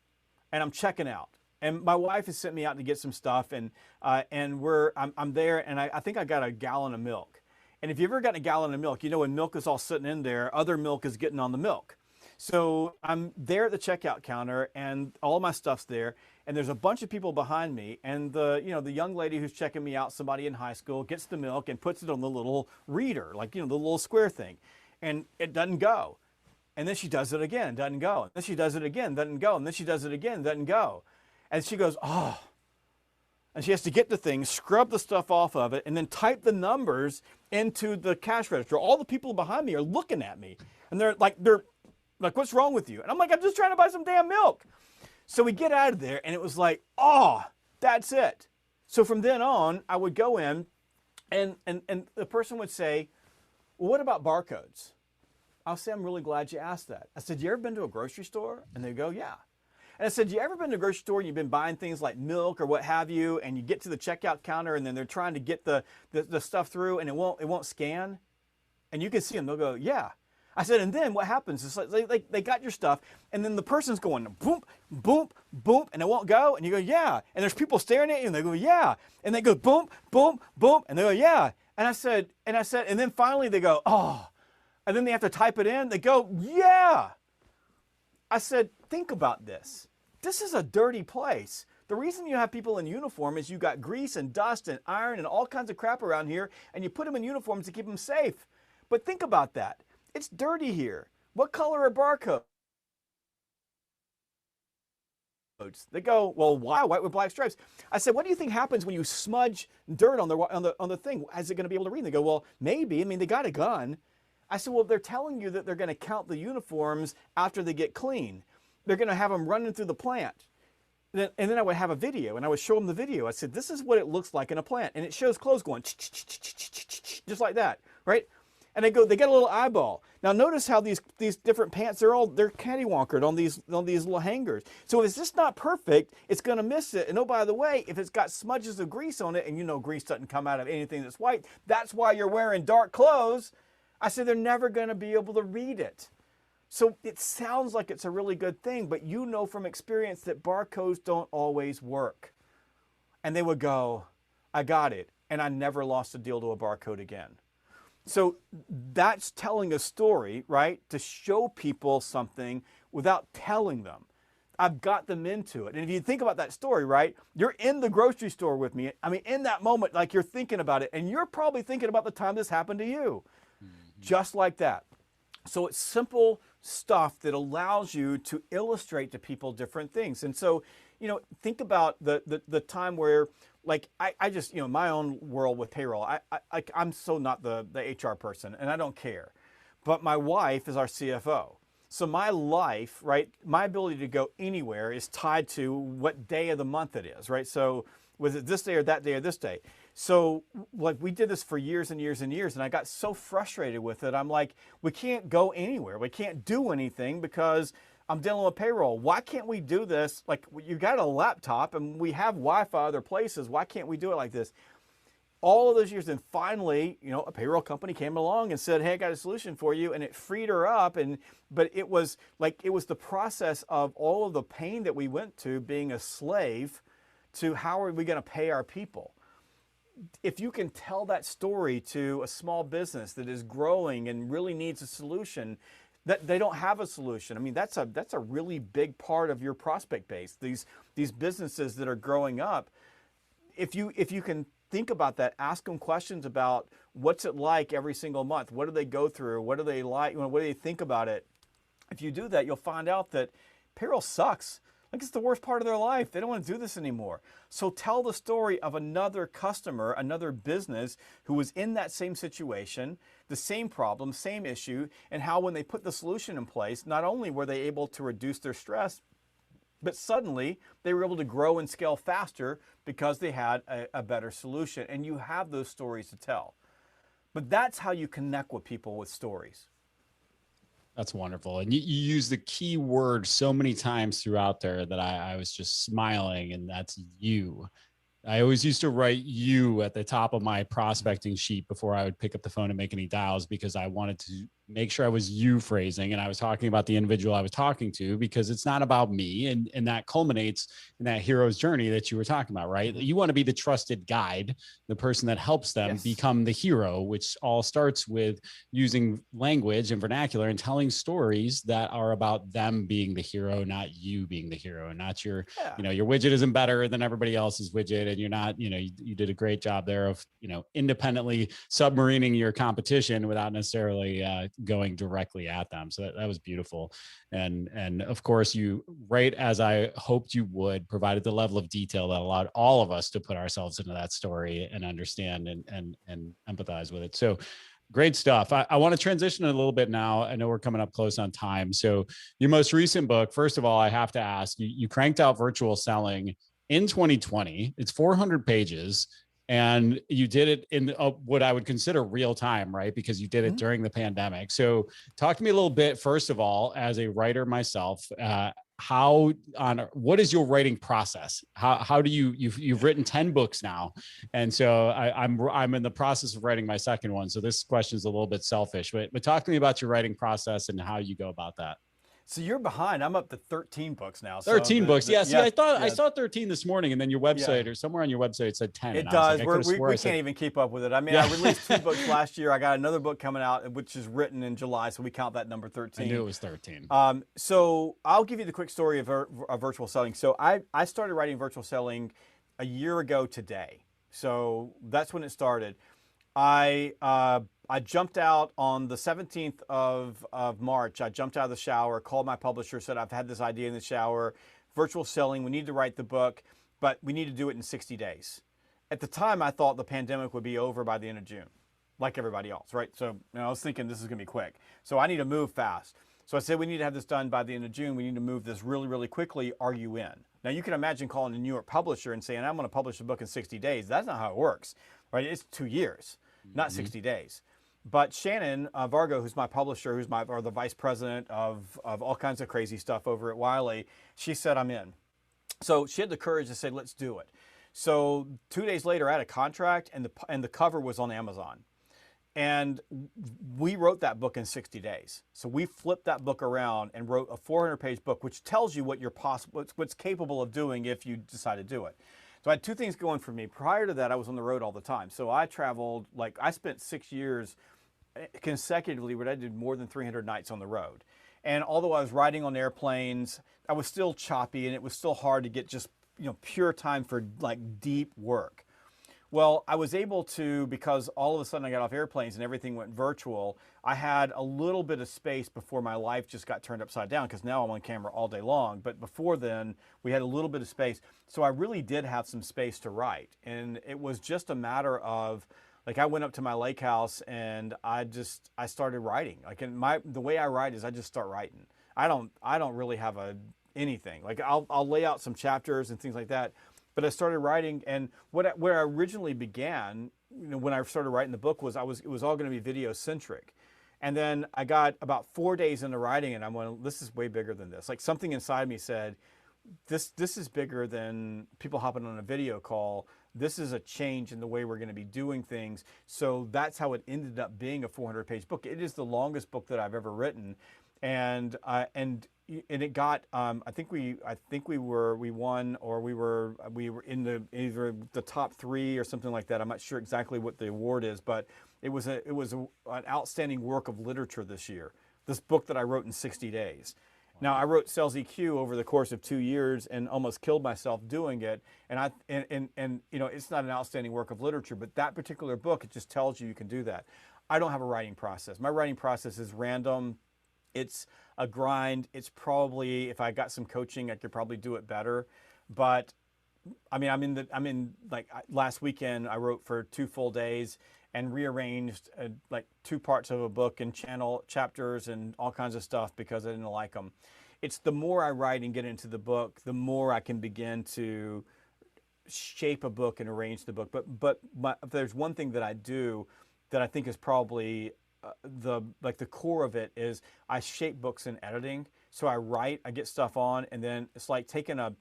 and I'm checking out. And my wife has sent me out to get some stuff, and I'm there, and I think I got a gallon of milk. And if you've ever gotten a gallon of milk, when milk is all sitting in there, other milk is getting on the milk. So I'm there at the checkout counter, and all my stuff's there, and there's a bunch of people behind me, and the young lady who's checking me out, somebody in high school, gets the milk and puts it on the little reader, like the little square thing, and it doesn't go. And then she does it again, doesn't go. And then she does it again, doesn't go. And then she does it again, doesn't go. And she goes, "Oh." And she has to get the thing, scrub the stuff off of it, and then type the numbers into the cash register. All the people behind me are looking at me, and they're like, "What's wrong with you?" And I'm like, "I'm just trying to buy some damn milk." So we get out of there, and it was like, "Oh, that's it." So from then on, I would go in, and the person would say, "Well, what about barcodes?" I'll say, "I'm really glad you asked that." I said, "You ever been to a grocery store?" And they go, "Yeah." And I said, "You ever been to a grocery store and you've been buying things like milk or what have you, and you get to the checkout counter and then they're trying to get the stuff through and it won't scan?" And you can see them, they'll go, "Yeah." I said, "And then what happens is like they got your stuff, and then the person's going boom, boom, boom, and it won't go." And you go, "Yeah." And there's people staring at you and they go, "Yeah." And they go boom, boom, boom, and they go, "Yeah." And I said, and then finally they go, "Oh." And then they have to type it in. They go, "Yeah." I said, think about this. This is a dirty place. The reason you have people in uniform is you got grease and dust and iron and all kinds of crap around here, and you put them in uniforms to keep them safe. But think about that. It's dirty here. What color are barcodes? They go, well, why white with black stripes? I said, what do you think happens when you smudge dirt on the thing? Is it going to be able to read? And they go, well, maybe. I mean, they got a gun. I said, well, they're telling you that they're going to count the uniforms after they get clean. They're going to have them running through the plant. And then I would have a video, and I would show them the video. I said, this is what it looks like in a plant. And it shows clothes going just like that, right? And they get a little eyeball. Now notice how these different pants, they're cattywankered on these little hangers. So if it's just not perfect, it's going to miss it. And oh, by the way, if it's got smudges of grease on it, and you know grease doesn't come out of anything that's white, that's why you're wearing dark clothes. I said, they're never going to be able to read it. So it sounds like it's a really good thing, but you know from experience that barcodes don't always work. And they would go, I got it. And I never lost a deal to a barcode again. So that's telling a story, right? To show people something without telling them. I've got them into it. And if you think about that story, right? You're in the grocery store with me. I mean, in that moment, like you're thinking about it, and you're probably thinking about the time this happened to you. Just like that. So it's simple stuff that allows you to illustrate to people different things. And so, you know, think about the time where, like, I just, you know, my own world with payroll, I'm so not the HR person, and I don't care. But my wife is our CFO. So my life, right, my ability to go anywhere is tied to what day of the month it is, right? So was it this day or that day or this day? So like we did this for years and years and years, and I got so frustrated with it. I'm like, we can't go anywhere. We can't do anything because I'm dealing with payroll. Why can't we do this? Like, you got a laptop and we have Wi-Fi other places. Why can't we do it like this? All of those years, and finally, you know, a payroll company came along and said, hey, I got a solution for you, and it freed her up. But it was the process of all of the pain that we went to being a slave to how are we going to pay our people. If you can tell that story to a small business that is growing and really needs a solution, that they don't have a solution. I mean, that's a really big part of your prospect base. These businesses that are growing up, if you can think about that, ask them questions about what's it like every single month. What do they go through? What do they like? You know, what do they think about it? If you do that, you'll find out that payroll sucks. Like, it's the worst part of their life. They don't want to do this anymore. So tell the story of another customer, another business who was in that same situation, the same problem, same issue, and how when they put the solution in place, not only were they able to reduce their stress, but suddenly they were able to grow and scale faster because they had a better solution. And you have those stories to tell. But that's how you connect with people, with stories. That's wonderful. And you use the key word so many times throughout there that I was just smiling, and that's you. I always used to write you at the top of my prospecting sheet before I would pick up the phone and make any dials, because I wanted to make sure I was you phrasing and I was talking about the individual I was talking to, because it's not about me. And that culminates in that hero's journey that you were talking about, right? You want to be the trusted guide, the person that helps them become the hero, which all starts with using language and vernacular and telling stories that are about them being the hero, not you being the hero, and not your, you know, your widget isn't better than everybody else's widget. And you're not, you know, you did a great job there of, you know, independently submarining your competition without necessarily going directly at them. So that was beautiful. And of course, you, right as I hoped you would, provided the level of detail that allowed all of us to put ourselves into that story and understand and empathize with it. So great stuff. I want to transition a little bit now. I know we're coming up close on time. So your most recent book, first of all, I have to ask, you cranked out Virtual Selling in 2020. It's 400 pages. And you did it in what I would consider real time, right? Because you did it during the pandemic. So talk to me a little bit, first of all, as a writer myself, what is your writing process? How do you've written 10 books now. And so I'm in the process of writing my second one. So this question is a little bit selfish, but talk to me about your writing process and how you go about that. So you're behind. I'm up to 13 books now. 13 books. Yeah. See, I saw 13 this morning, and then your website or somewhere on your website said 10. It does. We can't even keep up with it. I mean, I released 2 books last year. I got another book coming out, which is written in July. So we count that number 13. I knew it was 13. So I'll give you the quick story of virtual selling. So I started writing virtual selling a year ago today. So that's when it started. I jumped out on the 17th of March. I jumped out of the shower, called my publisher, said, I've had this idea in the shower virtual selling. We need to write the book, but we need to do it in 60 days. At the time, I thought the pandemic would be over by the end of June, like everybody else, right? So I was thinking this is going to be quick. So I need to move fast. So I said, we need to have this done by the end of June. We need to move this really, really quickly. Are you in? Now, you can imagine calling a New York publisher and saying, I'm going to publish a book in 60 days. That's not how it works, right? It's 2 years, not 60 days. But Shannon Vargo, who's my publisher, or the vice president of all kinds of crazy stuff over at Wiley, she said, I'm in. So she had the courage to say, let's do it. So 2 days later, I had a contract, and the cover was on Amazon. And we wrote that book in 60 days. So we flipped that book around and wrote a 400-page book, which tells you what you're what's capable of doing if you decide to do it. So I had two things going for me. Prior to that, I was on the road all the time. So I traveled, I spent 6 years consecutively where I did more than 300 nights on the road. And although I was riding on airplanes, I was still choppy, and it was still hard to get just pure time for deep work. Well, I was able to, because all of a sudden I got off airplanes and everything went virtual, I had a little bit of space before my life just got turned upside down, because now I'm on camera all day long. But before then, we had a little bit of space. So I really did have some space to write. And it was just a matter of, I went up to my lake house and I started writing. The way I write is I just start writing. I don't really have anything. I'll lay out some chapters and things like that. But I started writing, and where I originally began, when I started writing the book, it was all going to be video centric. And then I got about 4 days into writing, and I'm going, this is way bigger than this. Something inside me said, this is bigger than people hopping on a video call. This is a change in the way we're going to be doing things. So that's how it ended up being a 400-page book. It is the longest book that I've ever written, and it got I think we won, or we were in either the top 3 or something like that. I'm not sure exactly what the award is, but it was an outstanding work of literature this year. This book that I wrote in 60 days. Now, I wrote Sales EQ over the course of 2 years and almost killed myself doing it. And it's not an outstanding work of literature, but that particular book, it just tells you can do that. I don't have a writing process. My writing process is random. It's a grind. It's probably, if I got some coaching, I could probably do it better. But I mean, last weekend, I wrote for 2 full days and rearranged 2 parts of a book and chapters and all kinds of stuff because I didn't like them. It's the more I write and get into the book, the more I can begin to shape a book and arrange the book. But if there's one thing that I do that I think is probably the core of it, is I shape books in editing. So I write, I get stuff on, and then it's like taking a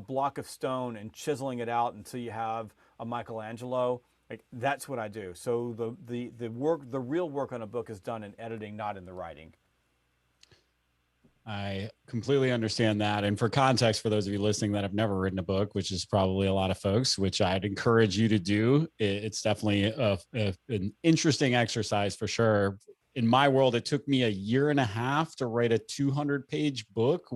block of stone and chiseling it out until you have a Michelangelo. That's what I do. So the real work on a book is done in editing, not in the writing. I completely understand that. And for context, for those of you listening that have never written a book, which is probably a lot of folks, which I'd encourage you to do, it's definitely an interesting exercise for sure. In my world, it took me 1.5 years to write a 200-page book.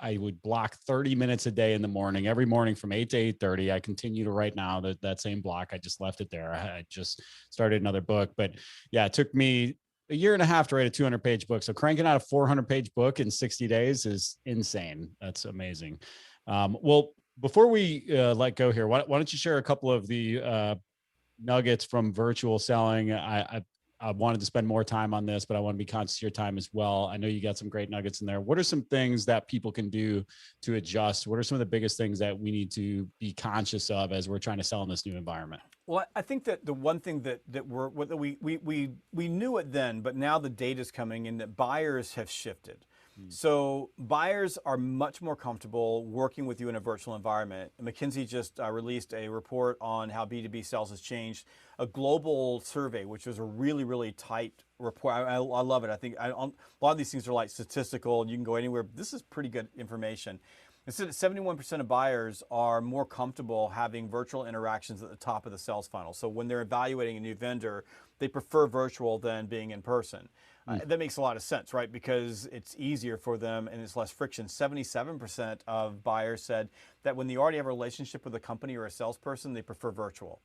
I would block 30 minutes a day in the morning, every morning from 8 to 8:30. I continue to write now, that same block. I just left it there. I just started another book. But yeah, it took me 1.5 years to write a 200-page book. So cranking out a 400-page book in 60 days is insane. That's amazing. Well, before we let go here, why don't you share a couple of the nuggets from virtual selling? I wanted to spend more time on this, but I want to be conscious of your time as well. I know you got some great nuggets in there. What are some things that people can do to adjust? What are some of the biggest things that we need to be conscious of as we're trying to sell in this new environment? Well, I think that the one thing that we knew it then, but now the data's coming in, that buyers have shifted. So buyers are much more comfortable working with you in a virtual environment. McKinsey just released a report on how B2B sales has changed, a global survey, which was a really, really tight report. I love it. I think a lot of these things are statistical and you can go anywhere. But this is pretty good information. It said that 71% of buyers are more comfortable having virtual interactions at the top of the sales funnel. So when they're evaluating a new vendor, they prefer virtual than being in person. That makes a lot of sense, right? Because it's easier for them and it's less friction. 77% of buyers said that when they already have a relationship with a company or a salesperson, they prefer virtual.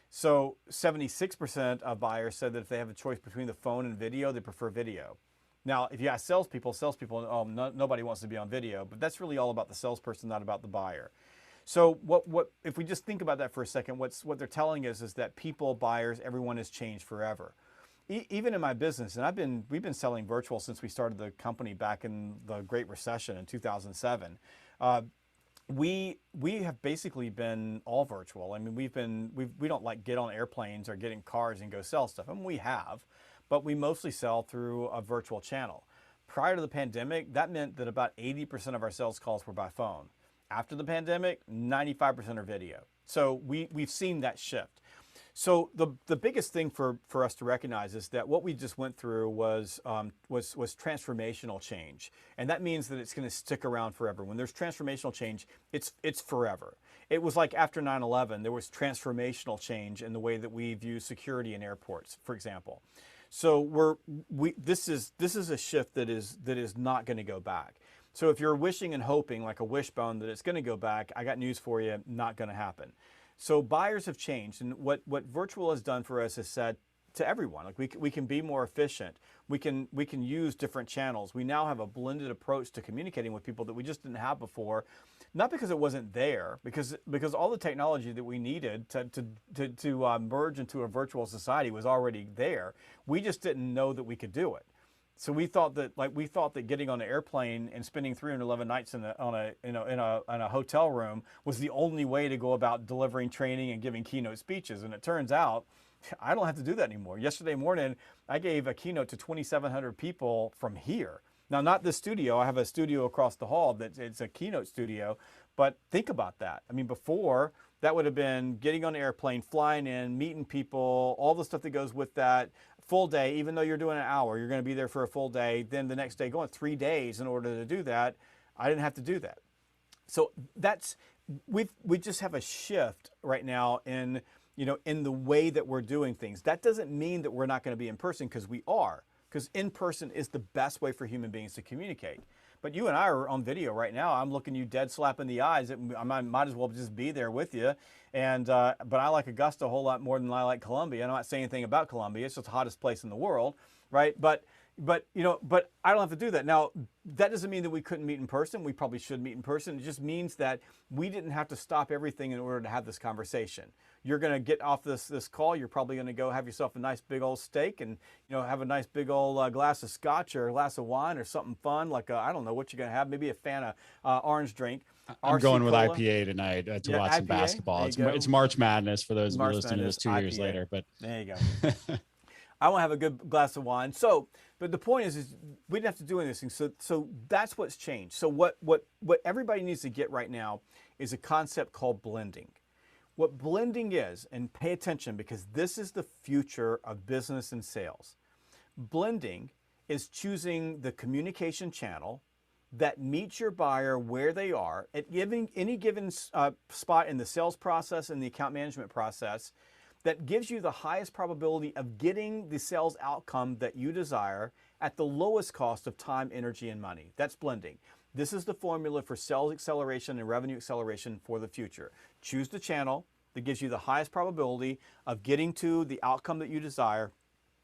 So 76% of buyers said that if they have a choice between the phone and video, they prefer video. Now, if you ask salespeople, oh, nobody wants to be on video, but that's really all about the salesperson, not about the buyer. So what if we just think about that for a second, what they're telling us is that people, buyers, everyone has changed forever. Even in my business, and we've been selling virtual since we started the company back in the Great Recession in 2007. We have basically been all virtual. I mean, we don't like get on airplanes or get in cars and go sell stuff. I mean, we have, but we mostly sell through a virtual channel. Prior to the pandemic, that meant that about 80% of our sales calls were by phone. After the pandemic, 95% are video. So we've seen that shift. So the biggest thing for us to recognize is that what we just went through was transformational change, and that means that it's going to stick around forever. When there's transformational change, it's forever. It was like after 9/11, there was transformational change in the way that we view security in airports, for example. So this is a shift that is not going to go back. So if you're wishing and hoping like a wishbone that it's going to go back, I got news for you, not going to happen. So buyers have changed, and what virtual has done for us is said to everyone, like we can be more efficient. We can use different channels. We now have a blended approach to communicating with people that we just didn't have before, not because it wasn't there, because all the technology that we needed to merge into a virtual society was already there. We just didn't know that we could do it. So we thought that getting on an airplane and spending 311 nights in a hotel room was the only way to go about delivering training and giving keynote speeches. And it turns out I don't have to do that anymore. Yesterday morning, I gave a keynote to 2,700 people from here. Now, not this studio. I have a studio across the hall it's a keynote studio. But think about that. I mean, before that would have been getting on an airplane, flying in, meeting people, all the stuff that goes with that. Full day, even though you're doing an hour, you're going to be there for a full day. Then the next day, going 3 days in order to do that. I didn't have to do that. So we just have a shift right now in the way that we're doing things. That doesn't mean that we're not going to be in person, because we are, because in person is the best way for human beings to communicate. But you and I are on video right now. I'm looking you dead slap in the eyes. I might as well just be there with you. And but I like Augusta a whole lot more than I like Columbia. I'm not saying anything about Columbia. It's just the hottest place in the world, right? But I don't have to do that. Now, that doesn't mean that we couldn't meet in person. We probably should meet in person. It just means that we didn't have to stop everything in order to have this conversation. You're going to get off this call. You're probably going to go have yourself a nice big old steak and have a nice big old glass of scotch or a glass of wine or something fun, like I don't know what you're going to have, maybe a Fanta orange drink. I'm RC going with Cola. IPA tonight to watch some IPA. basketball. It's March Madness for those of you March listening to this Madness, 2 years IPA. later. But There you go. I want to have a good glass of wine. So, but the point is we didn't have to do anything. So that's what's changed. So what everybody needs to get right now is a concept called blending. What blending is, and pay attention because this is the future of business and sales. Blending is choosing the communication channel that meets your buyer where they are at any given spot in the sales process and the account management process, that gives you the highest probability of getting the sales outcome that you desire at the lowest cost of time, energy, and money. That's blending. This is the formula for sales acceleration and revenue acceleration for the future. Choose the channel that gives you the highest probability of getting to the outcome that you desire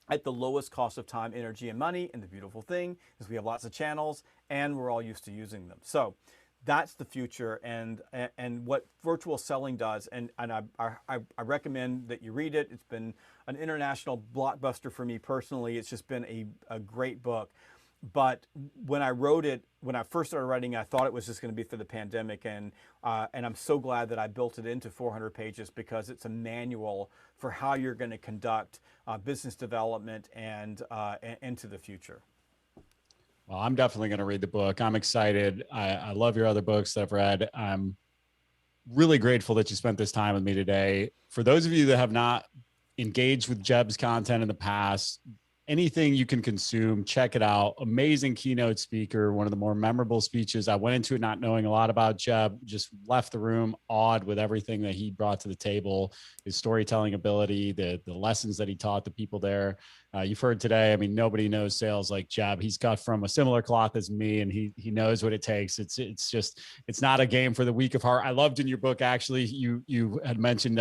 at the lowest cost of time, energy, and money. And the beautiful thing is we have lots of channels and we're all used to using them. So that's the future, and what virtual selling does, and I recommend that you read it. It's been an international blockbuster for me personally. It's just been a great book. But when I wrote it, when I first started writing, I thought it was just going to be for the pandemic, and I'm so glad that I built it into 400 pages, because it's a manual for how you're going to conduct business development and into the future. Well, I'm definitely going to read the book. I'm excited. I love your other books that I've read. I'm really grateful that you spent this time with me today. For those of you that have not engaged with Jeb's content in the past, anything you can consume, check it out. Amazing keynote speaker, one of the more memorable speeches. I went into it not knowing a lot about Jeb, just left the room awed with everything that he brought to the table, his storytelling ability, the lessons that he taught the people there. You've heard today, I mean, nobody knows sales like Jeb. He's cut from a similar cloth as me, and he knows what it takes. It's not a game for the weak of heart. I loved in your book, actually, you had mentioned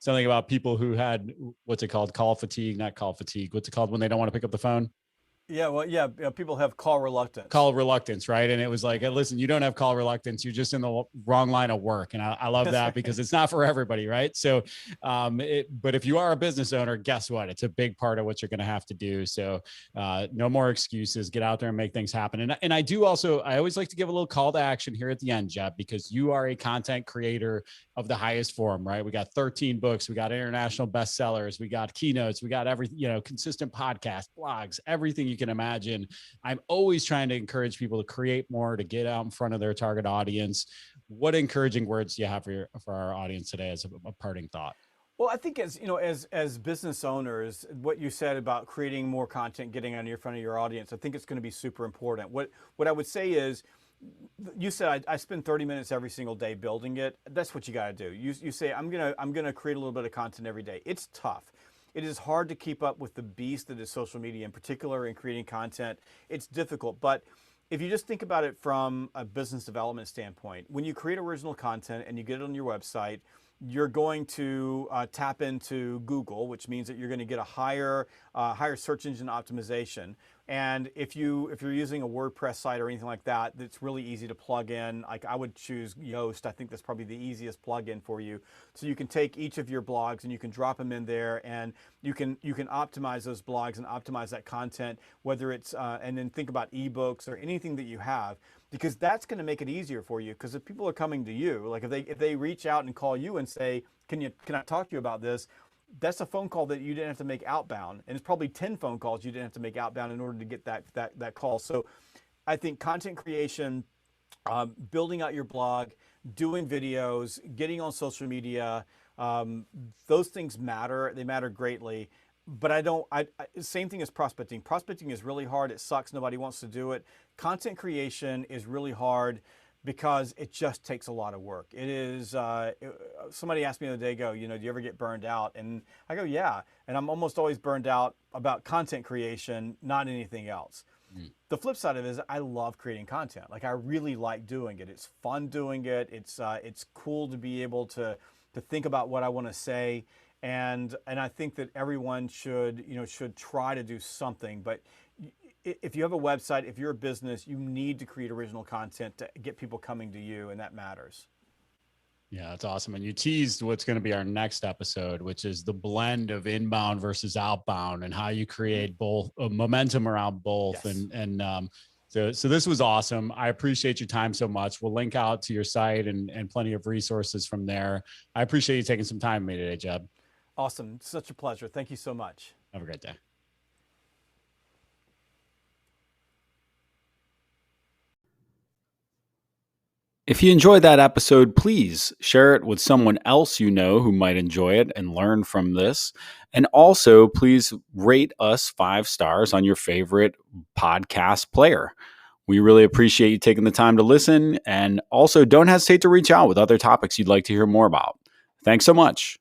something about people who had, what's it called? Call fatigue, not call fatigue. What's it called when they don't want to pick up the phone? Yeah, well, yeah, people have call reluctance. Call reluctance, right? And it was like, listen, you don't have call reluctance. You're just in the wrong line of work. And I love That's that right. because it's not for everybody, right? So, but if you are a business owner, guess what? It's a big part of what you're going to have to do. So, no more excuses. Get out there and make things happen. And I do also, I always like to give a little call to action here at the end, Jeb, because you are a content creator of the highest form, right? We got 13 books, we got international bestsellers, we got keynotes, we got everything, consistent podcasts, blogs, everything you can imagine. I'm always trying to encourage people to create more, to get out in front of their target audience. What encouraging words do you have for our audience today as a parting thought? Well, I think as business owners, what you said about creating more content, getting on your front of your audience, I think it's going to be super important. What I would say is, you said I spend 30 minutes every single day building it. That's what you got to do. You say I'm gonna create a little bit of content every day. It's tough. It is hard to keep up with the beast that is social media, in particular in creating content. It's difficult, but if you just think about it from a business development standpoint, when you create original content and you get it on your website, you're going to tap into Google, which means that you're going to get a higher search engine optimization. And if you're using a WordPress site or anything like that, that's really easy to plug in. Like I would choose Yoast. I think that's probably the easiest plugin for you. So you can take each of your blogs and you can drop them in there, and you can optimize those blogs and optimize that content. Whether it's and then think about ebooks or anything that you have, because that's going to make it easier for you. Because if people are coming to you, like if they reach out and call you and say, can I talk to you about this? That's a phone call that you didn't have to make outbound, and it's probably 10 phone calls you didn't have to make outbound in order to get that call. So I think content creation, building out your blog, doing videos, getting on social media, those things matter. They matter greatly. But same thing as prospecting. Prospecting is really hard. It sucks. Nobody wants to do it. Content creation is really hard because it just takes a lot of work. It is, somebody asked me the other day ago, do you ever get burned out? And I go, yeah. And I'm almost always burned out about content creation, not anything else. Mm. The flip side of it is I love creating content. Like I really like doing it. It's fun doing it. It's cool to be able to think about what I want to say. And I think that everyone should try to do something. But if you have a website, if you're a business, you need to create original content to get people coming to you, and that matters. Yeah, that's awesome. And you teased what's going to be our next episode, which is the blend of inbound versus outbound and how you create both momentum around both. Yes. So this was awesome. I appreciate your time so much. We'll link out to your site and plenty of resources from there. I appreciate you taking some time with me today, Jeb. Awesome. Such a pleasure. Thank you so much. Have a great day. If you enjoyed that episode, please share it with someone else you know who might enjoy it and learn from this. And also, please rate us 5 stars on your favorite podcast player. We really appreciate you taking the time to listen. And also, don't hesitate to reach out with other topics you'd like to hear more about. Thanks so much.